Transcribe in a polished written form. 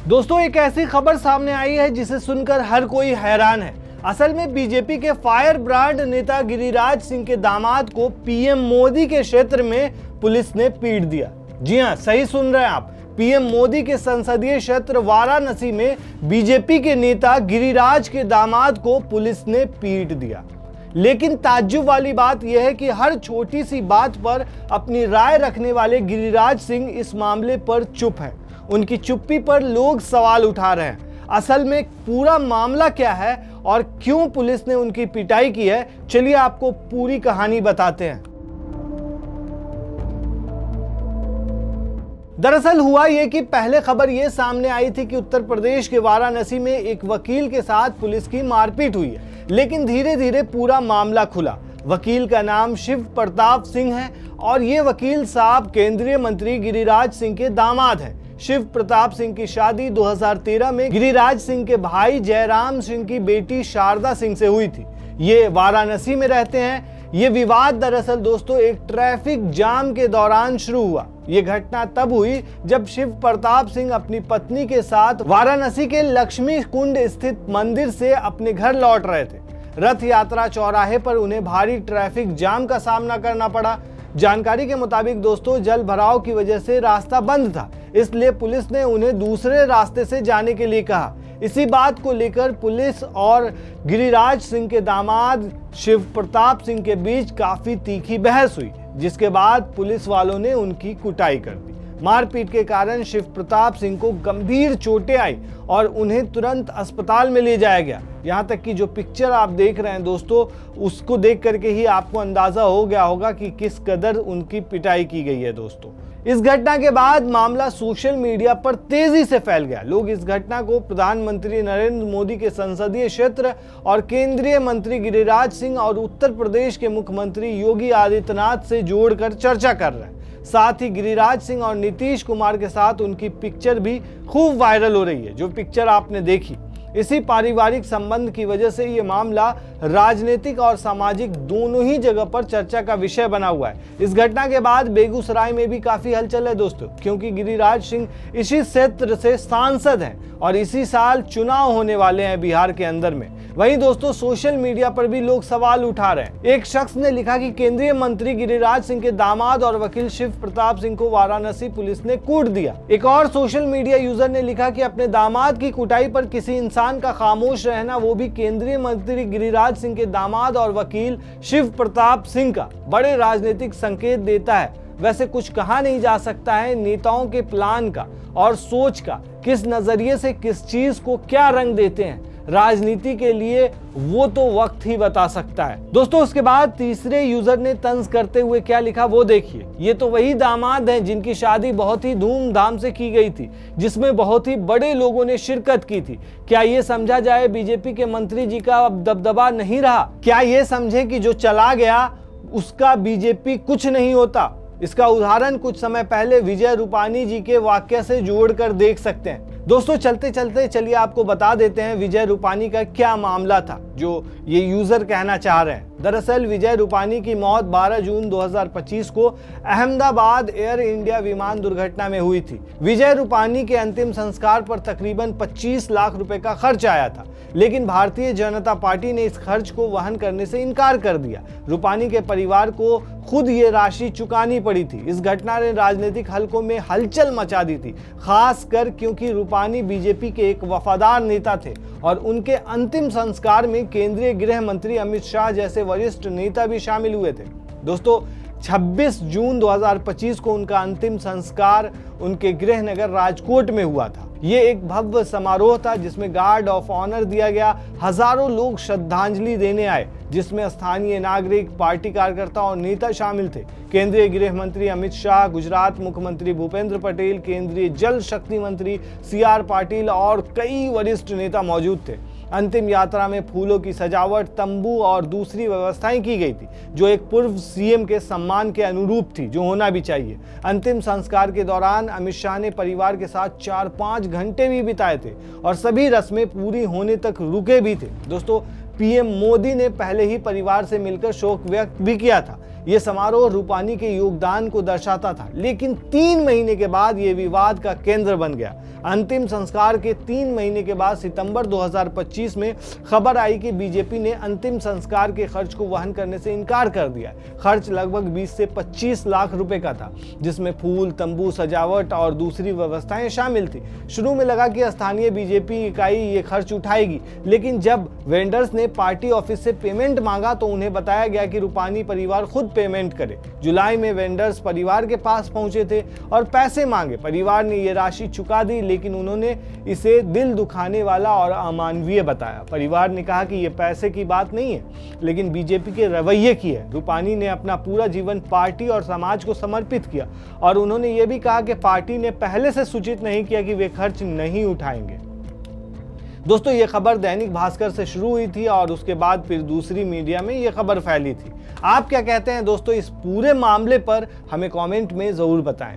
दोस्तों, एक ऐसी खबर सामने आई है जिसे सुनकर हर कोई हैरान है। असल में बीजेपी के फायर ब्रांड नेता गिरिराज सिंह के दामाद को पीएम मोदी के क्षेत्र में पुलिस ने पीट दिया। जी हां, सही सुन रहे हैं आप। पीएम मोदी के संसदीय क्षेत्र वाराणसी में बीजेपी के नेता गिरिराज के दामाद को पुलिस ने पीट दिया। लेकिन ताज्जुब वाली बात यह है कि हर छोटी सी बात पर अपनी राय रखने वाले गिरिराज सिंह इस मामले पर चुप है। उनकी चुप्पी पर लोग सवाल उठा रहे हैं। असल में पूरा मामला क्या है और क्यों पुलिस ने उनकी पिटाई की है, चलिए आपको पूरी कहानी बताते हैं। दरअसल हुआ यह कि पहले खबर यह सामने आई थी कि उत्तर प्रदेश के वाराणसी में एक वकील के साथ पुलिस की मारपीट हुई है, लेकिन धीरे धीरे पूरा मामला खुला। वकील का नाम शिव प्रताप सिंह है और ये वकील साहब केंद्रीय मंत्री गिरिराज सिंह के दामाद हैं। शिव प्रताप सिंह की शादी 2013 में गिरिराज सिंह के भाई जयराम सिंह की बेटी शारदा सिंह से हुई थी। ये वाराणसी में रहते हैं। ये विवाद दरअसल दोस्तों एक ट्रैफिक जाम के दौरान शुरू हुआ। ये घटना तब हुई जब शिव प्रताप सिंह अपनी पत्नी के साथ वाराणसी के लक्ष्मी कुंड स्थित मंदिर से अपने घर लौट रहे थे। रथ यात्रा चौराहे पर उन्हें भारी ट्रैफिक जाम का सामना करना पड़ा। जानकारी के मुताबिक दोस्तों जल भराव की वजह से रास्ता बंद था, इसलिए पुलिस ने उन्हें दूसरे रास्ते से जाने के लिए कहा। इसी बात को लेकर पुलिस और गिरिराज सिंह के दामाद शिव प्रताप सिंह के बीच काफी तीखी बहस हुई, जिसके बाद पुलिस वालों ने उनकी कुटाई कर दी। मारपीट के कारण शिव प्रताप सिंह को गंभीर चोटें आई और उन्हें तुरंत अस्पताल में ले जाया गया। यहाँ तक कि जो पिक्चर आप देख रहे हैं दोस्तों, उसको देख करके ही आपको अंदाजा हो गया होगा कि किस कदर उनकी पिटाई की गई है। दोस्तों, इस घटना के बाद मामला सोशल मीडिया पर तेजी से फैल गया। लोग इस घटना को प्रधानमंत्री नरेंद्र मोदी के संसदीय क्षेत्र और केंद्रीय मंत्री गिरिराज सिंह और उत्तर प्रदेश के मुख्यमंत्री योगी आदित्यनाथ से जोड़कर चर्चा कर रहे हैं। साथ ही गिरिराज सिंह और नीतीश कुमार के साथ उनकी पिक्चर भी खूब वायरल हो रही है, जो पिक्चर आपने देखी। इसी पारिवारिक संबंध की वजह से ये मामला राजनीतिक और सामाजिक दोनों ही जगह पर चर्चा का विषय बना हुआ है। इस घटना के बाद बेगूसराय में भी काफी हलचल है दोस्तों, क्योंकि गिरिराज सिंह इसी क्षेत्र से सांसद हैं और इसी साल चुनाव होने वाले हैं बिहार के अंदर में। वहीं दोस्तों सोशल मीडिया पर भी लोग सवाल उठा रहे हैं। एक शख्स ने लिखा कि केंद्रीय मंत्री गिरिराज सिंह के दामाद और वकील शिव प्रताप सिंह को वाराणसी पुलिस ने कूट दिया। एक और सोशल मीडिया यूजर ने लिखा कि अपने दामाद की कुटाई पर किसी इंसान का खामोश रहना, वो भी केंद्रीय मंत्री गिरिराज सिंह के दामाद और वकील शिव प्रताप सिंह का, बड़े राजनीतिक संकेत देता है। वैसे कुछ कहा नहीं जा सकता है नेताओं के प्लान का और सोच का, किस नजरिए से किस चीज को क्या रंग देते हैं राजनीति के लिए, वो तो वक्त ही बता सकता है। दोस्तों उसके बाद तीसरे यूजर ने तंज करते हुए क्या लिखा वो देखिए। ये तो वही दामाद हैं जिनकी शादी बहुत ही धूमधाम से की गई थी, जिसमें बहुत ही बड़े लोगों ने शिरकत की थी। क्या ये समझा जाए बीजेपी के मंत्री जी का अब दबदबा नहीं रहा? क्या ये समझे कि जो चला गया उसका बीजेपी कुछ नहीं होता? इसका उदाहरण कुछ समय पहले विजय रूपानी जी के वाक्य से जोड़कर देख सकते हैं। दोस्तों चलते चलते चलिए आपको बता देते हैं विजय रूपानी का क्या मामला था जो ये यूजर कहना चाह रहे हैं। दरअसल विजय रूपानी की मौत 12 जून 2025 को अहमदाबाद एयर इंडिया विमान दुर्घटना में हुई थी। विजय रूपानी के अंतिम संस्कार पर तकरीबन 25 लाख रुपए का खर्च आया था, लेकिन भारतीय जनता पार्टी ने इस खर्च को वहन करने से इनकार कर दिया। रूपानी के परिवार को खुद ये राशि चुकानी पड़ी थी। इस घटना ने राजनीतिक हलकों में हलचल मचा दी थी, खासकर क्योंकि रूपानी बीजेपी के एक वफादार नेता थे और उनके अंतिम संस्कार में केंद्रीय गृह मंत्री अमित शाह जैसे वरिष्ठ नेता भी शामिल हुए थे। दोस्तों 26 जून 2025 को उनका अंतिम संस्कार उनके गृह नगर राजकोट में हुआ था। ये एक भव्य समारोह था जिसमें गार्ड ऑफ ऑनर दिया गया। हजारों लोग श्रद्धांजलि देने आए, जिसमें स्थानीय नागरिक, पार्टी कार्यकर्ता और नेता शामिल थे। केंद्रीय गृह मंत्री अमित शाह, गुजरात मुख्यमंत्री भूपेंद्र पटेल, केंद्रीय जल शक्ति मंत्री CR पाटिल और कई वरिष्ठ नेता मौजूद थे। अंतिम यात्रा में फूलों की सजावट, तंबू और दूसरी व्यवस्थाएं की गई थी, जो एक पूर्व CM के सम्मान के अनुरूप थी, जो होना भी चाहिए। अंतिम संस्कार के दौरान अमित शाह ने परिवार के साथ 4-5 घंटे भी बिताए थे और सभी रस्में पूरी होने तक रुके भी थे। दोस्तों PM मोदी ने पहले ही परिवार से मिलकर शोक व्यक्त भी किया था। ये समारोह रूपानी के योगदान को दर्शाता था, लेकिन 3 महीने के बाद ये विवाद का केंद्र बन गया। अंतिम संस्कार के 3 महीने के बाद सितंबर 2025 में खबर आई कि बीजेपी ने अंतिम संस्कार के खर्च को वहन करने से इनकार कर दिया। खर्च लगभग 20 से 25 लाख रुपए का था, जिसमें फूल, तंबू, सजावट और दूसरी व्यवस्थाएं शामिल थी। शुरू में लगा कि स्थानीय बीजेपी इकाई ये खर्च उठाएगी, लेकिन जब वेंडर्स ने पार्टी ऑफिस से पेमेंट मांगा तो उन्हें बताया गया कि रूपानी परिवार खुद पेमेंट करे। जुलाई में वेंडर्स परिवार के पास पहुंचे थे और पैसे मांगे। परिवार ने ये राशि चुका दी, लेकिन उन्होंने इसे दिल दुखाने वाला और अमानवीय बताया। परिवार ने कहा कि ये पैसे की बात नहीं है, लेकिन बीजेपी के रवैये की है। रूपानी ने अपना पूरा जीवन पार्टी और समाज को समर्पित किया और उन्होंने ये भी कहा कि पार्टी ने पहले से सूचित नहीं किया कि वे खर्च नहीं उठाएंगे। दोस्तों, ये खबर दैनिक भास्कर से शुरू हुई थी और उसके बाद फिर दूसरी मीडिया में ये खबर फैली थी। आप क्या कहते हैं दोस्तों इस पूरे मामले पर? हमें कमेंट में जरूर बताएं।